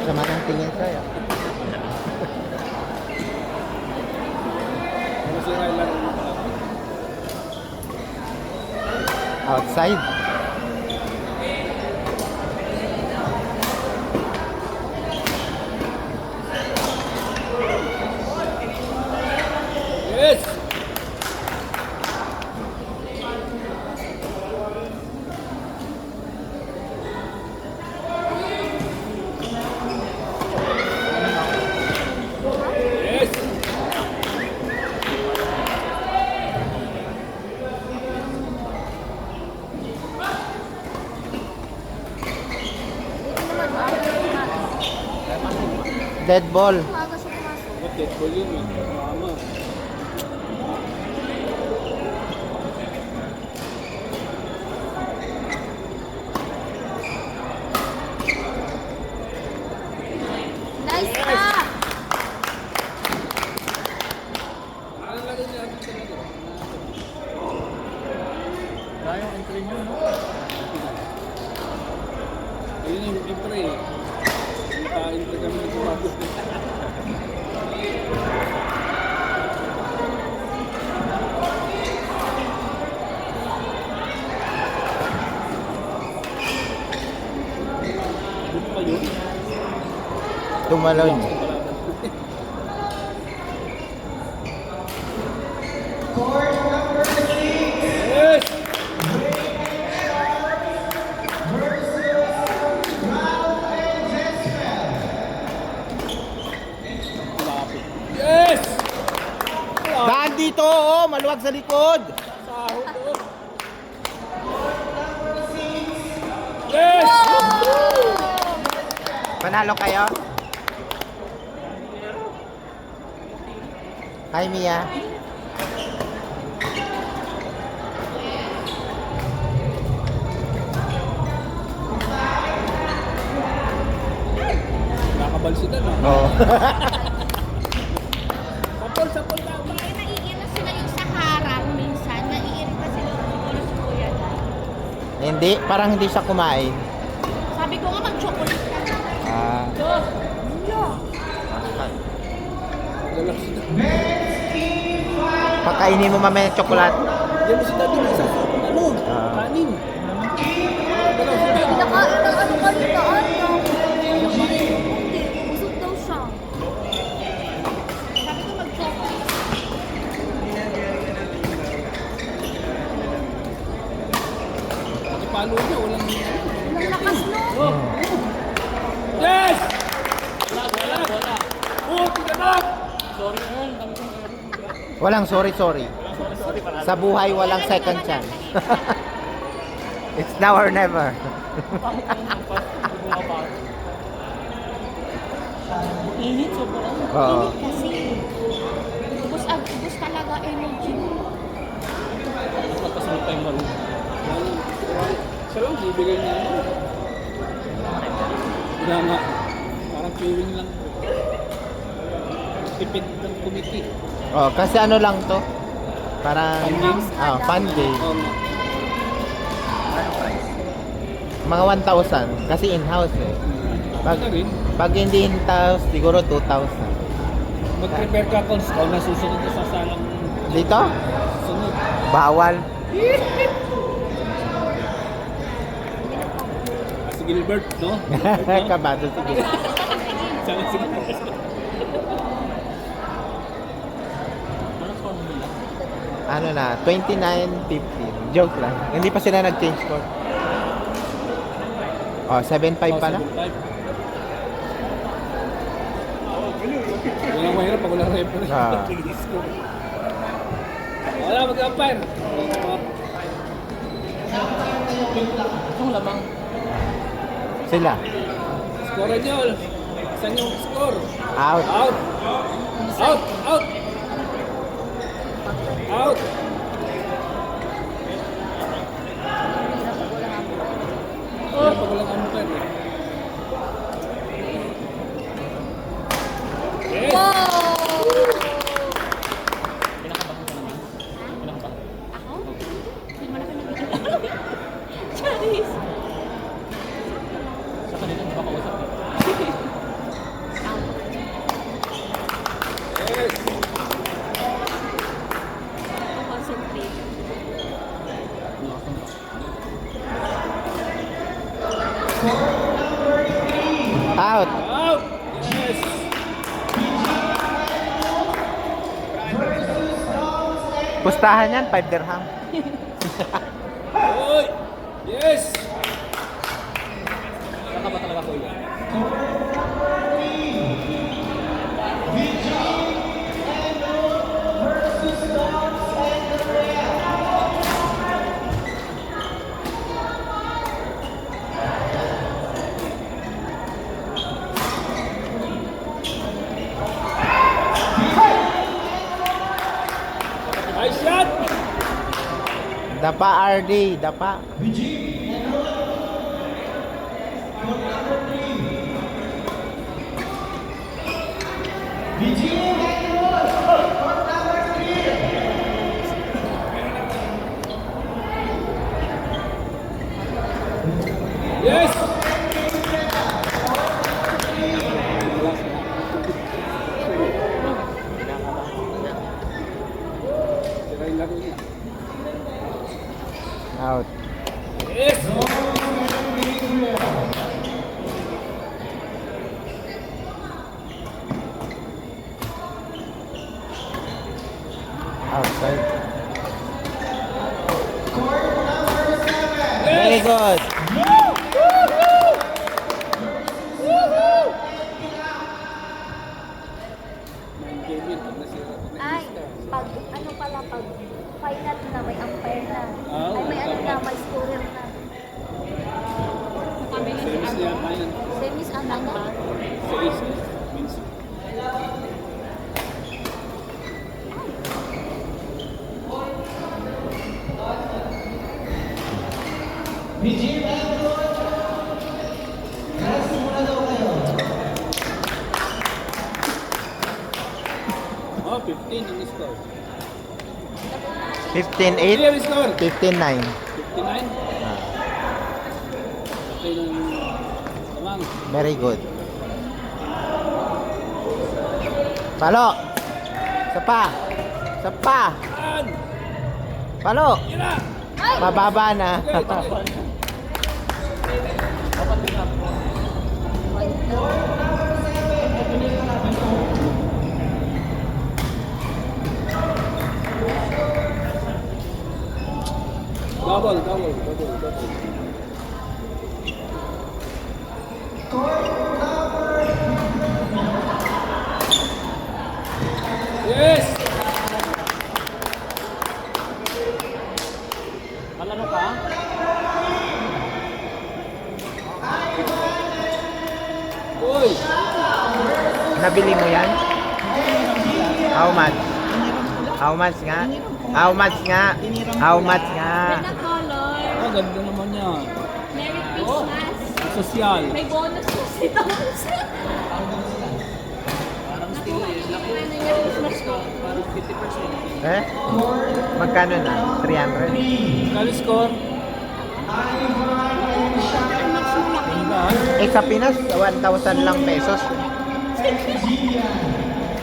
Sama ng tingin sa'yo. Outside. Yes! Dead ball. Dead ball yun eh. Tama. Nice na! Kaya yung entry nyo, no? Ayun yung entry eh. Entry kami ng gumagos. Doon pa yun? Tumalaw niya. Yes! Yes! Daan dito, oh, maluwag sa likod. Sahod oh. Yes! Panalo kayo? Hi, Mia. Nakabalsitan ah. Oo. Sapol na. Ay, naiinis sila yung sa harang minsan. Naiinis pa sila siguro si Kuya na. Hindi, parang hindi siya kumain. Sabi ko nga mag-chocolate ka na. Ah. Galak sila. Pakainin mo mamaya ng tsokolate. Yan mo si Daddy na isa. Ano? Kanin. Galak sila. Pinakain ng ano kanina, ano? Hindi, busog daw siya. Sabi ko mag-chocolate. Pakipalo niya. Walang Ang lakas no? Yes! Wala. Oh, tiga na! Sorry na yan. Walang sorry. Sa buhay, walang second chance. It's now or never. Init sobrang. Oo. Init kasi. Ubus talaga energy mo. Tapos may time maroon. Siya lang, bibigay niya. Wala nga. Parang queuing lang. Tipid ng committee. Oh, kasi ano lang to? Parang fun game. Oo nga. Mga 1,000 kasi in-house eh. Pag, Ano rin? pag hindi in-house, siguro 2,000. Mag-prepare ka kung na susunod ka sa salang Dito? sunod. Bawal. Si Gilbert, no? Kabado sige. Sama si Gilbert. Ano na, 29-15. Joke lang. Hindi pa sila nag-change score. Oh, 7-5 pala. Walang mahirap pag walang referee. Ah. Wala, mag-umpire. Itong lamang. Sila. Score nyo. Saan yung score? Out. Out! Out! Out! Yes. Concentrate. Out. Out. Yes. Pustahan yan, 5 dirham. Oy. Yes. Saka ba talaga ko yun? Nice shot. Dapa RD, dapa. Yes. Sira yung laro niya. Out. Yes. Outside. Very good. Ay, pag ano pala, pag final na, may umpire na. Ah, Ay, may ano na, may scorer na. Kami na si Service niya pa yan. Semis ano na? Sa AC. Means. Oh, 15 ang score. 15-8, Clear score. 15-9. 59. Ah, Okay ng tamang. very good. Palo. Sapa. Sapa. Yan. Palo. Yan na. Mababa na. Double. Yes! Kalaro ka? Uy! Nabili mo yan? How much? How much nga? How much nga? How much nga? na color. Oh, ganda naman yan. Merry Christmas. Sosyal. May bonus po si Thomas. Nakuha niya yung ano niya, Christmas ko. Eh? Magkano na? 300? Kali score? Ganda. Eh sa Pinas, 1,000 lang pesos.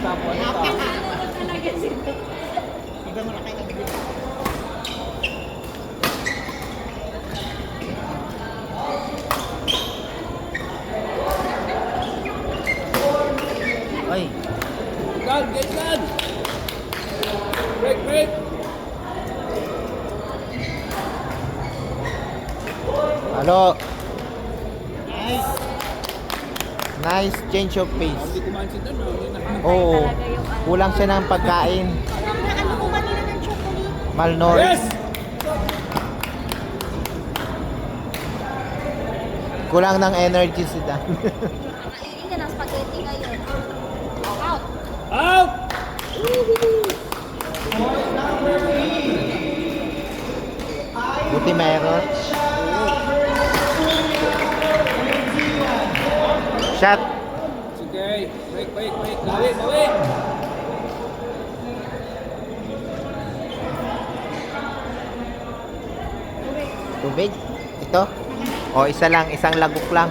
Nakakano talaga si Thomas. Ay, Get gun! Break! halo. Nice change of pace. Hindi kumain si Don. Oo. Kulang siya ng pagkain. Ano ko kanina ng chocolate? Malnourished. Yes! Kulang ng energy si Dan. Kakainin ka ng spaghetti ngayon. Out! Out! Buti meron. Shot. Sige. Break. Bawi. Tubig. Ito. O isa lang, isang lagok lang.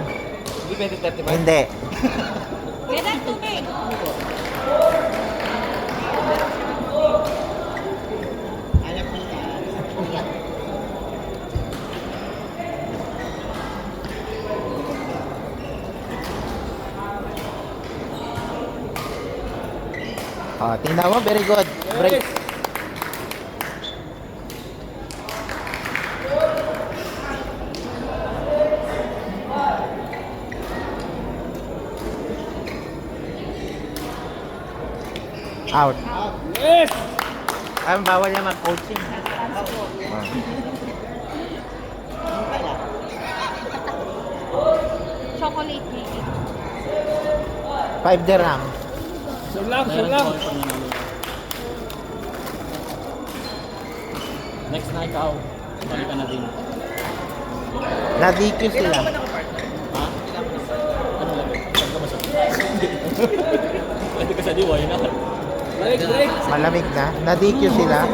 Hindi pwede 35. Hindi. Pwede ang tubig. Oh, tingnan mo, very good. Break. Yes. Out. Yes. Ay, bawal niya mag-coaching. Chocolate cake. 5 dirham. Sure lang, sure lang. Next na ikaw, balik ka na din. Na-DQ sila. Ha? Ano lang? Saan ka ba sa... Pwede ka sa diway na. Break, break. Malamig na. Na-DQ sila.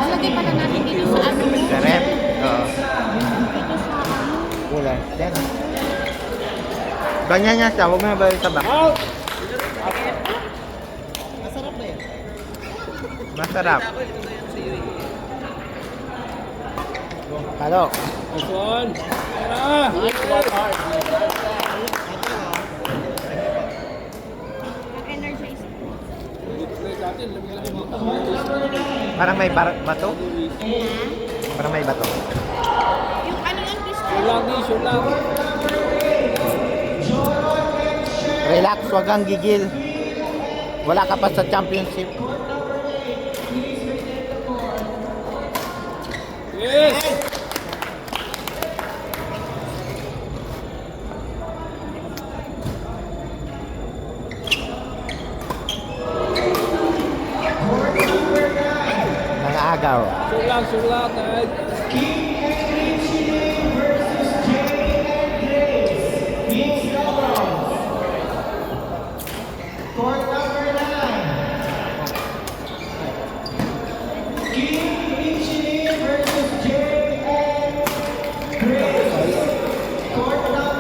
Lagay pala natin dito sa ano. Sa rep. Oo. Dito sa ano. Cooler. Yan. Ganyan niya siya. Huwag mo na ba yung tabak? Out. Masarap. Halo. Nice one. Tara. Energize. Break natin. Lamig-lamig mo tayo. Parang may bato. Parang may bato. Yung ano yung Sure lang, di. Sure lang. Relax. Huwag kang gigil. Wala ka pa sa championship. Yes. Nangaagaw. Sure lang, sure lang. Kahit.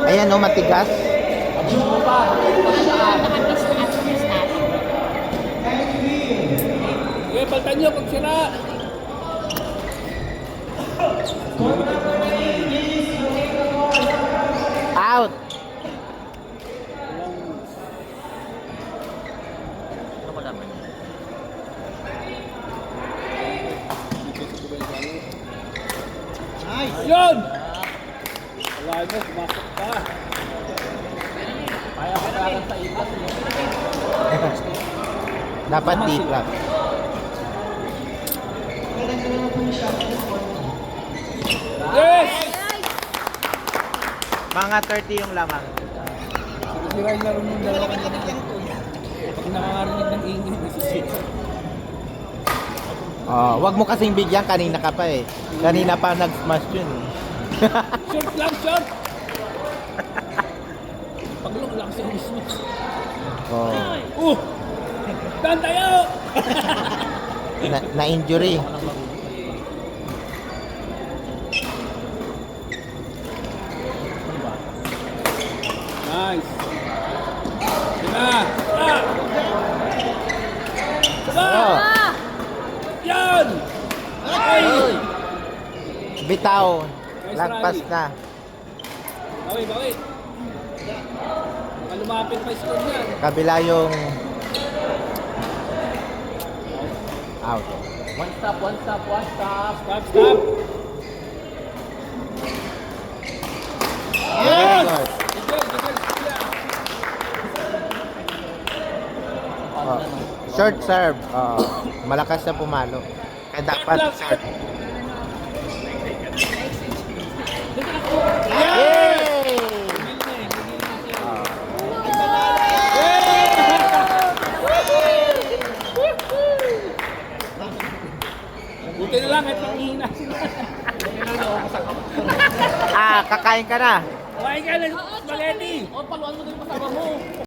Ayan o, matigas. Sige, paltan nyo pag sira. Out. Ano ba dapat? Yun! Wala mo, pumasok pa. Kaya ka talagang sa ipas. Dapat D-flap. Yes! Mga 30 yung lamang. Sira yung laro ng dalawa kanina. Pag nakakarinig ng ingay, nasisira. Oh, wag mo kasing bigyan, kanina ka pa eh. Kanina pa nag-smash yun. Short lang, short! Paglong lang siya mismo. Oh, Dan tayo! na-injury. Nice! Sina! Ah! Saba! Oh, Yan! Ay! bitaw. Lagpas na. Bawi, bawi. Baka lumapit pa score niyan. Kabila yung out. One stop, one stop, one stop. Stop, stop! Very Yes! good. Igel, igel, sila. Oh, short serve. Oh, malakas na pumalo. Kaya dapat short. Yay! Oh. Buti na lang, ito ang hihina sila. Ah, kakain ka na. Kumain ka na, spaghetti! O, paluan mo din yung kasama mo.